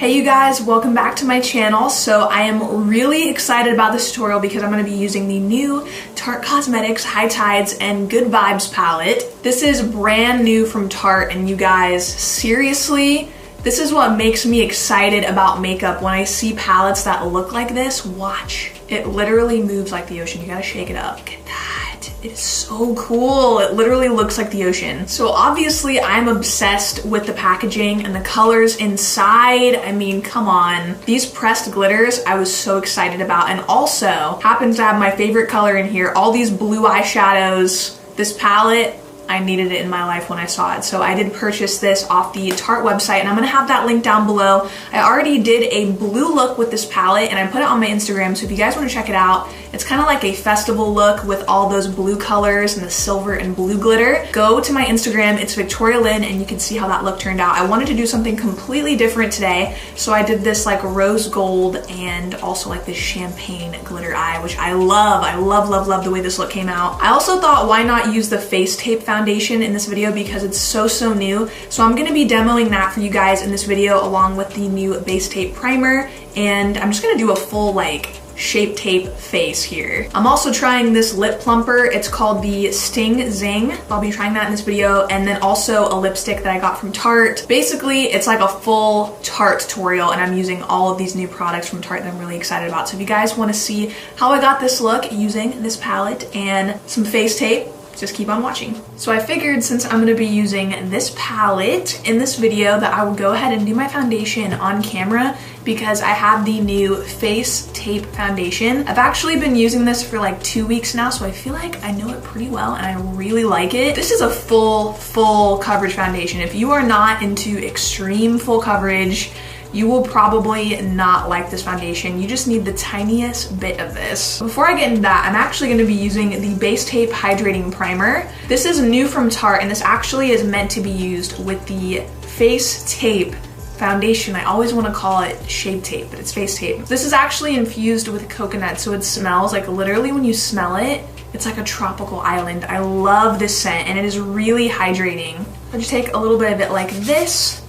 Hey you guys, welcome back to my channel. So I am really excited about this tutorial because I'm going to be using the new Tarte Cosmetics High Tides and Good Vibes palette. This is brand new from Tarte, and you guys, seriously, this is what makes me excited about makeup. When I see palettes that look like this, watch. It literally moves like the ocean. You gotta shake it up. Look at that. It is so cool. It literally looks like the ocean. So obviously I'm obsessed with the packaging and the colors inside. I mean, come on. These pressed glitters I was so excited about, and also happens to have my favorite color in here. All these blue eyeshadows. This palette, I needed it in my life when I saw it. So I did purchase this off the Tarte website, and I'm gonna have that link down below. I already did a blue look with this palette and I put it on my Instagram, so if you guys wanna check it out, it's kind of like a festival look with all those blue colors and the silver and blue glitter. Go to my Instagram, it's Victoria Lynn, and you can see how that look turned out. I wanted to do something completely different today, so I did this like rose gold and also like this champagne glitter eye, which I love. I love the way this look came out. I also thought, why not use the face tape foundation in this video because it's so new. So I'm gonna be demoing that for you guys in this video along with the new base tape primer, and I'm just gonna do a full like Shape Tape face here. I'm also trying this lip plumper. It's called the Sting Zing. I'll be trying that in this video, and then also a lipstick that I got from Tarte. Basically, it's like a full Tarte tutorial, and I'm using all of these new products from Tarte that I'm really excited about. So if you guys want to see how I got this look using this palette and some face tape, just keep on watching. So I figured, since I'm gonna be using this palette in this video, that I would go ahead and do my foundation on camera because I have the new face tape foundation. I've actually been using this for like 2 weeks now, so I feel like I know it pretty well and I really like it. This is a full coverage foundation. If you are not into extreme full coverage, you will probably not like this foundation. You just need the tiniest bit of this. Before I get into that, I'm actually gonna be using the Base Tape Hydrating Primer. This is new from Tarte, and this actually is meant to be used with the Face Tape foundation. I always wanna call it Shape Tape, but it's Face Tape. This is actually infused with coconut, so it smells like, literally when you smell it, it's like a tropical island. I love this scent, and it is really hydrating. I just take a little bit of it like this,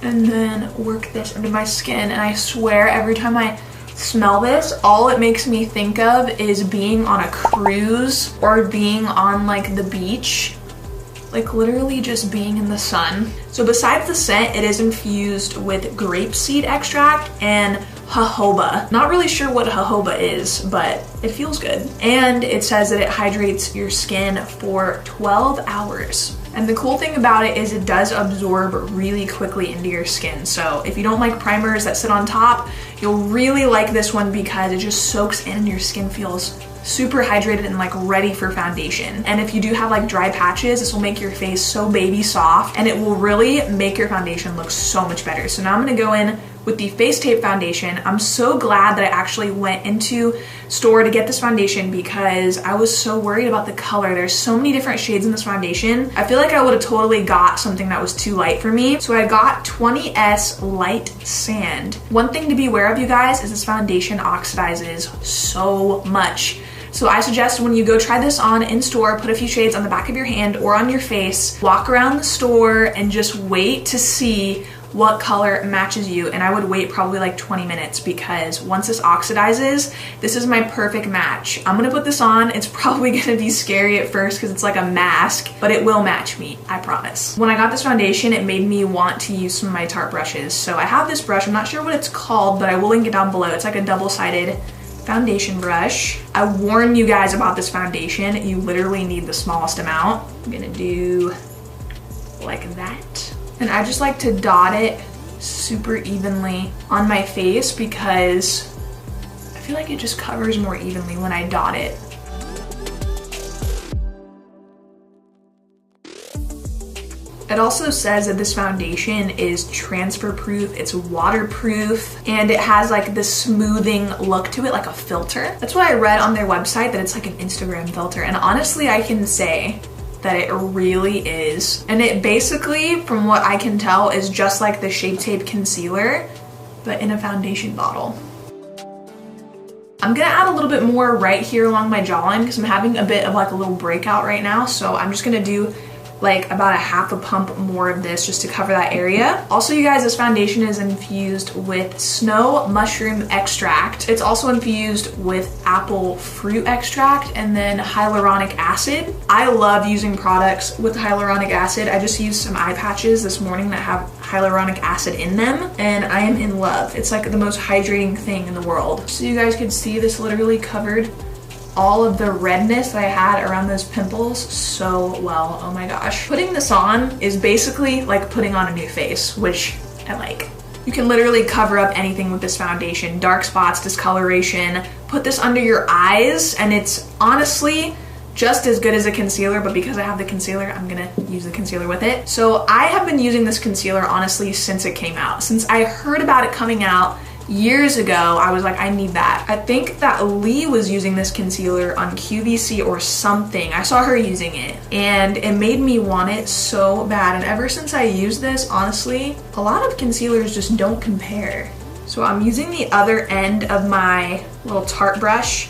and then work this into my skin, and I swear every time I smell this, all it makes me think of is being on a cruise or being on like the beach, like literally just being in the sun. So besides the scent, it is infused with grapeseed extract and jojoba. Not really sure what jojoba is, but it feels good. And it says that it hydrates your skin for 12 hours. And the cool thing about it is it does absorb really quickly into your skin. So if you don't like primers that sit on top, you'll really like this one because it just soaks in and your skin feels super hydrated and like ready for foundation. And if you do have like dry patches, this will make your face so baby soft, and it will really make your foundation look so much better. So now I'm gonna go in with the Face Tape foundation. I'm so glad that I actually went into store to get this foundation because I was so worried about the color. There's so many different shades in this foundation. I feel like I would have totally got something that was too light for me. So I got 20S Light Sand. One thing to be aware of, you guys, is this foundation oxidizes so much. So I suggest when you go try this on in store, put a few shades on the back of your hand or on your face, walk around the store and just wait to see what color matches you. And I would wait probably like 20 minutes because once this oxidizes, this is my perfect match. I'm gonna put this on. It's probably gonna be scary at first because it's like a mask, but it will match me, I promise. When I got this foundation, it made me want to use some of my Tarte brushes. So I have this brush, I'm not sure what it's called, but I will link it down below. It's like a double-sided foundation brush. I warn you guys about this foundation. You literally need the smallest amount. I'm gonna do like that. And I just like to dot it super evenly on my face because I feel like it just covers more evenly when I dot it. It also says that this foundation is transfer proof, it's waterproof, and it has like this smoothing look to it, like a filter. That's what I read on their website, that it's like an Instagram filter. And honestly, I can say that it really is. And it basically, from what I can tell, is just like the Shape Tape concealer, but in a foundation bottle. I'm gonna add a little bit more right here along my jawline because I'm having a bit of like a little breakout right now. So I'm just gonna do like about a half a pump more of this just to cover that area. Also, you guys, this foundation is infused with snow mushroom extract. It's also infused with apple fruit extract and then hyaluronic acid. I love using products with hyaluronic acid. I just used some eye patches this morning that have hyaluronic acid in them, and I am in love. It's like the most hydrating thing in the world. So you guys could see this literally covered all of the redness that I had around those pimples so well. Oh my gosh. Putting this on is basically like putting on a new face, which I like. You can literally cover up anything with this foundation. Dark spots, discoloration. Put this under your eyes and it's honestly just as good as a concealer, but because I have the concealer, I'm gonna use the concealer with it. So I have been using this concealer honestly since it came out. Since I heard about it coming out years ago, I was like, I need that. I think that Lee was using this concealer on QVC or something. I saw her using it and it made me want it so bad. And ever since I used this, honestly, a lot of concealers just don't compare. So I'm using the other end of my little Tarte brush.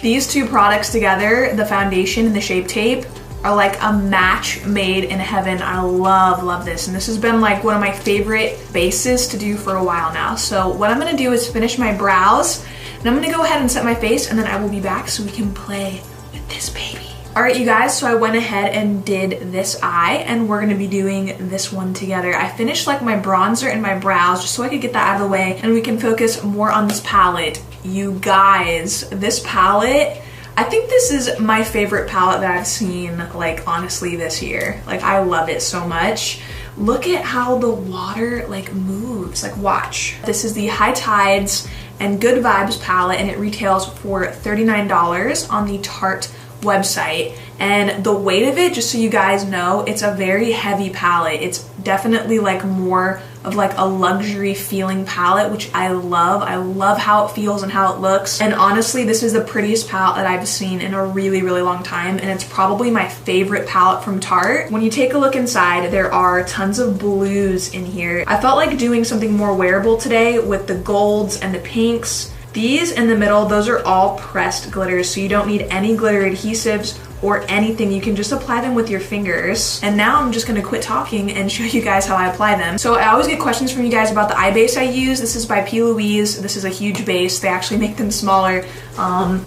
These two products together, the foundation and the Shape Tape, are like a match made in heaven. I love this. And this has been like one of my favorite bases to do for a while now. So what I'm gonna do is finish my brows and I'm gonna go ahead and set my face and then I will be back so we can play with this baby. All right, you guys, so I went ahead and did this eye and we're gonna be doing this one together. I finished like my bronzer and my brows just so I could get that out of the way and we can focus more on this palette. You guys, this palette, I think this is my favorite palette that I've seen, like honestly this year. Like I love it so much. Look at how the water like moves, like watch. This is the High Tides and Good Vibes palette and it retails for $39 on the Tarte website. And the weight of it, just so you guys know, it's a very heavy palette. It's definitely like more of like a luxury feeling palette, which I love. I love how it feels and how it looks. And honestly, this is the prettiest palette that I've seen in a really long time. And it's probably my favorite palette from Tarte. When you take a look inside, there are tons of blues in here. I felt like doing something more wearable today with the golds and the pinks. These in the middle, those are all pressed glitters, so you don't need any glitter adhesives or anything. You can just apply them with your fingers. And now I'm just gonna quit talking and show you guys how I apply them. So I always get questions from you guys about the eye base I use. This is by P. Louise. This is a huge base. They actually make them smaller.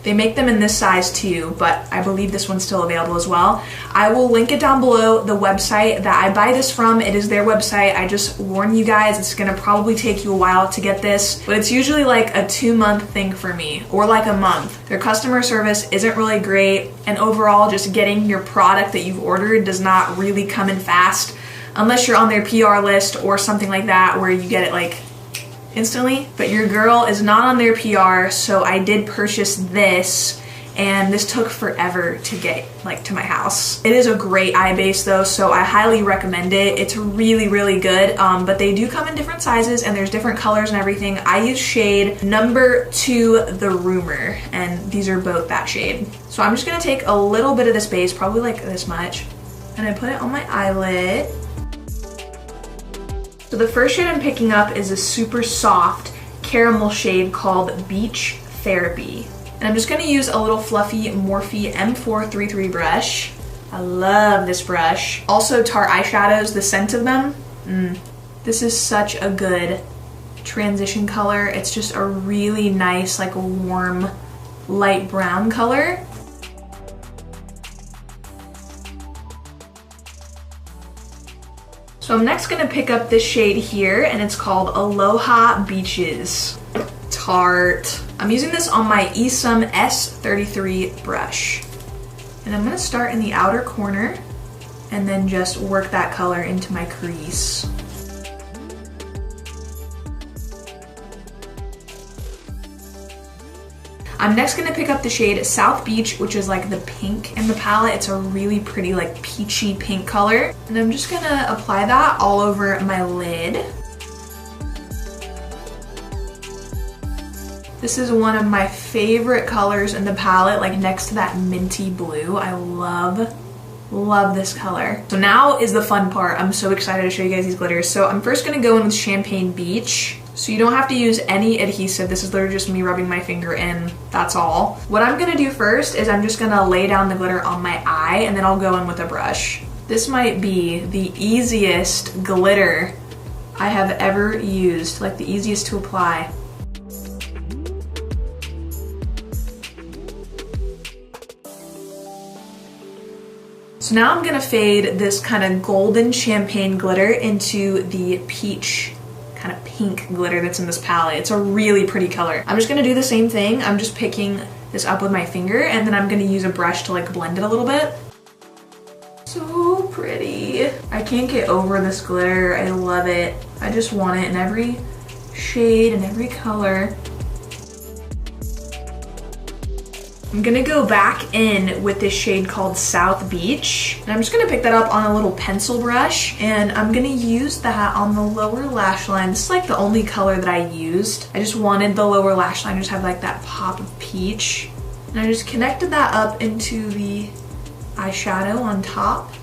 They make them in this size too, but I believe this one's still available as well. I will link it down below, the website that I buy this from. It is their website. I just warn you guys, it's gonna probably take you a while to get this, but it's usually like a 2-month thing for me, or like a month. Their customer service isn't really great, and overall, just getting your product that you've ordered does not really come in fast, unless you're on their PR list or something like that where you get it like instantly. But your girl is not on their PR, so I did purchase this and this took forever to get like to my house. It is a great eye base though, so I highly recommend it. It's really good, but they do come in different sizes and there's different colors and everything. I use shade number 2, the Rumor, and these are both that shade. So I'm just gonna take a little bit of this base, probably like this much, and I put it on my eyelid. So the first shade I'm picking up is a super soft caramel shade called Beach Therapy. And I'm just gonna use a little fluffy Morphe M433 brush. I love this brush. Also Tarte eyeshadows, the scent of them. This is such a good transition color. It's just a really nice, like warm, light brown color. So I'm next gonna pick up this shade here and it's called Aloha Beaches. Tarte. I'm using this on my Esum S33 brush. And I'm gonna start in the outer corner and then just work that color into my crease. I'm next gonna pick up the shade South Beach, which is like the pink in the palette. It's a really pretty like peachy pink color. And I'm just gonna apply that all over my lid. This is one of my favorite colors in the palette, like next to that minty blue. I love this color. So now is the fun part. I'm so excited to show you guys these glitters. So I'm first gonna go in with Champagne Beach. So you don't have to use any adhesive. This is literally just me rubbing my finger in, that's all. What I'm gonna do first is I'm just gonna lay down the glitter on my eye and then I'll go in with a brush. This might be the easiest glitter I have ever used, like the easiest to apply. So now I'm gonna fade this kind of golden champagne glitter into the peach kind of pink glitter that's in this palette. It's a really pretty color. I'm just gonna do the same thing. I'm just picking this up with my finger and then I'm gonna use a brush to like blend it a little bit. So pretty. I can't get over this glitter. I love it. I just want it in every shade and every color. I'm gonna go back in with this shade called South Beach. And I'm just gonna pick that up on a little pencil brush and I'm gonna use that on the lower lash line. This is like the only color that I used. I just wanted the lower lash line to just have like that pop of peach. And I just connected that up into the eyeshadow on top.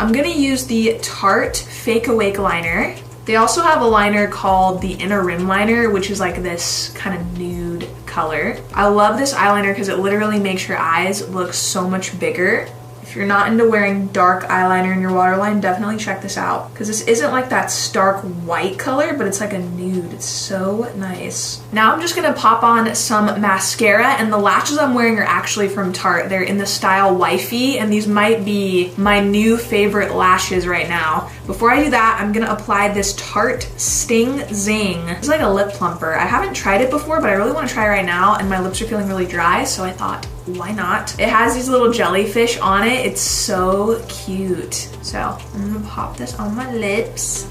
I'm gonna use the Tarte Fake Awake liner. They also have a liner called the Inner Rim Liner, which is like this kind of nude color. I love this eyeliner because it literally makes your eyes look so much bigger. If you're not into wearing dark eyeliner in your waterline, definitely check this out because this isn't like that stark white color, but it's like a nude. It's so nice. Now I'm just gonna pop on some mascara, and the lashes I'm wearing are actually from Tarte. They're in the style Wifey, and these might be my new favorite lashes right now. Before I do that, I'm gonna apply this Tarte Sting Zing. It's like a lip plumper. I haven't tried it before, but I really wanna try it right now, and my lips are feeling really dry, so I thought, why not? It has these little jellyfish on it. It's so cute. So I'm gonna pop this on my lips.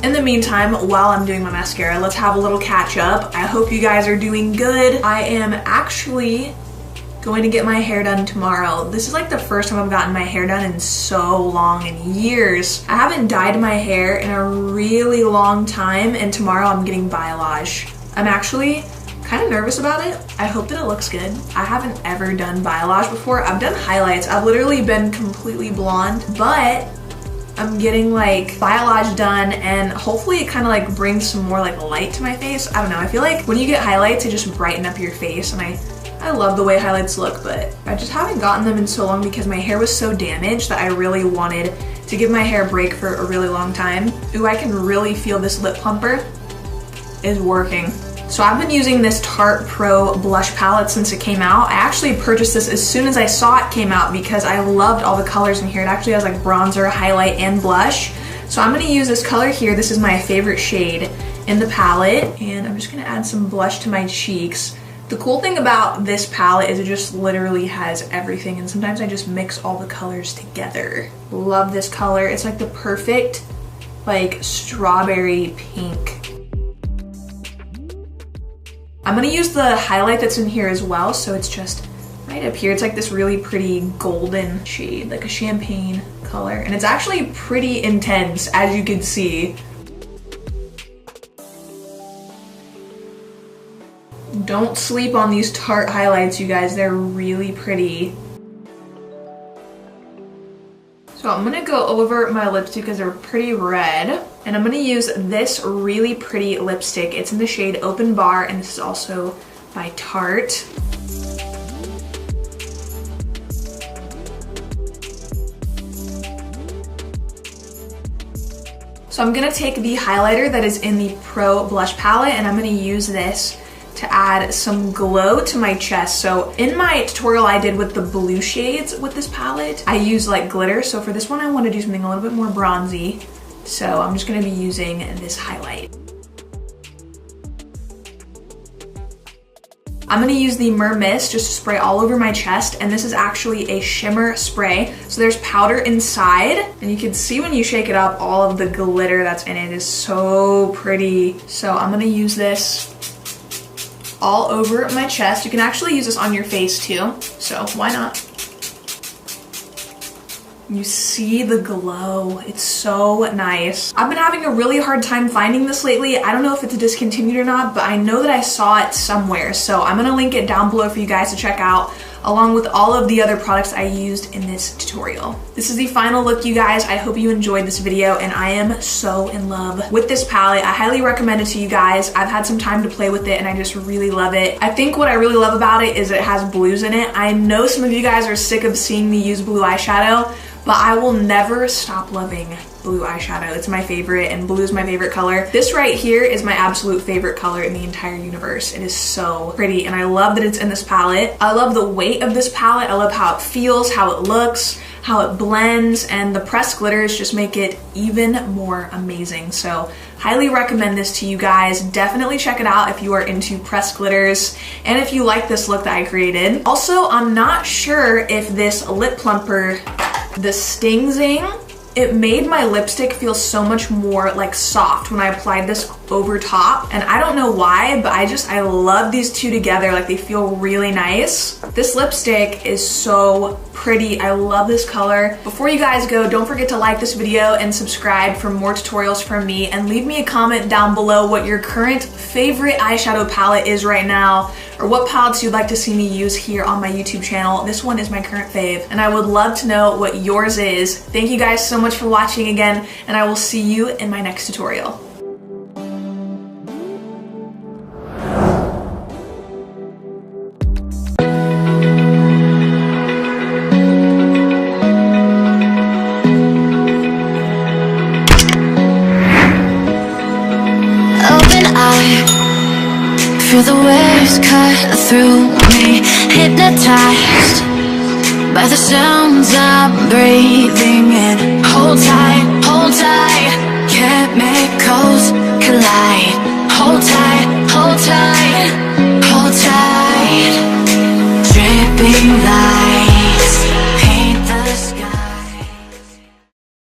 In the meantime, while I'm doing my mascara, let's have a little catch up. I hope you guys are doing good. I am actually going to get my hair done tomorrow. This is like the first time I've gotten my hair done in so long, in years. I haven't dyed my hair in a really long time, and tomorrow I'm getting balayage. I'm actually kind of nervous about it. I hope that it looks good. I haven't ever done balayage before. I've done highlights. I've literally been completely blonde, but I'm getting like balayage done, and hopefully it kind of like brings some more like light to my face. I don't know. I feel like when you get highlights, it just brighten up your face, and I love the way highlights look, but I just haven't gotten them in so long because my hair was so damaged that I really wanted to give my hair a break for a really long time. Ooh, I can really feel this lip plumper is working. So I've been using this Tarte Pro blush palette since it came out. I actually purchased this as soon as I saw it came out because I loved all the colors in here. It actually has like bronzer, highlight, and blush. So I'm gonna use this color here. This is my favorite shade in the palette, and I'm just gonna add some blush to my cheeks. The cool thing about this palette is it just literally has everything, and sometimes I just mix all the colors together. Love this color. It's like the perfect like strawberry pink. I'm gonna use the highlight that's in here as well, so it's just right up here. It's like this really pretty golden shade, like a champagne color, and it's actually pretty intense, as you can see. Don't sleep on these Tarte highlights, you guys. They're really pretty. So I'm gonna go over my lipstick because they're pretty red. And I'm gonna use this really pretty lipstick. It's in the shade Open Bar, and this is also by Tarte. So I'm gonna take the highlighter that is in the Pro Blush Palette, and I'm gonna use this to add some glow to my chest. So in my tutorial I did with the blue shades with this palette, I use like glitter. So for this one I want to do something a little bit more bronzy. So I'm just going to be using this highlight. I'm gonna use the Mist just to spray all over my chest, and this is actually a shimmer spray. So there's powder inside, and you can see when you shake it up, all of the glitter that's in it is so pretty. So I'm gonna use this all over my chest. You can actually use this on your face too, so why not? You see the glow. It's so nice. I've been having a really hard time finding this lately. I don't know if it's discontinued or not, but I know that I saw it somewhere. So I'm gonna link it down below for you guys to check out, along with all of the other products I used in this tutorial. This is the final look, you guys. I hope you enjoyed this video, and I am so in love with this palette. I highly recommend it to you guys. I've had some time to play with it, and I just really love it. I think what I really love about it is it has blues in it. I know some of you guys are sick of seeing me use blue eyeshadow, but I will never stop loving blue eyeshadow. It's my favorite, and blue is my favorite color. This right here is my absolute favorite color in the entire universe. It is so pretty, and I love that it's in this palette. I love the weight of this palette. I love how it feels, how it looks, how it blends, and the pressed glitters just make it even more amazing. So highly recommend this to you guys. Definitely check it out if you are into pressed glitters and if you like this look that I created. Also, I'm not sure if this lip plumper, the Sting Zing, it made my lipstick feel so much more like soft when I applied this over top, and I don't know why, but I love these two together. Like, they feel really nice. This lipstick is so pretty. I love this color. Before you guys go, don't forget to like this video and subscribe for more tutorials from me, and leave me a comment down below what your current favorite eyeshadow palette is right now, or what palettes you'd like to see me use here on my YouTube channel. This one is my current fave, and I would love to know what yours is. Thank you guys so much for watching again, and I will see you in my next tutorial. Feel the waves cut through me, hypnotized by the sounds I'm breathing in. Hold tight, hold tight.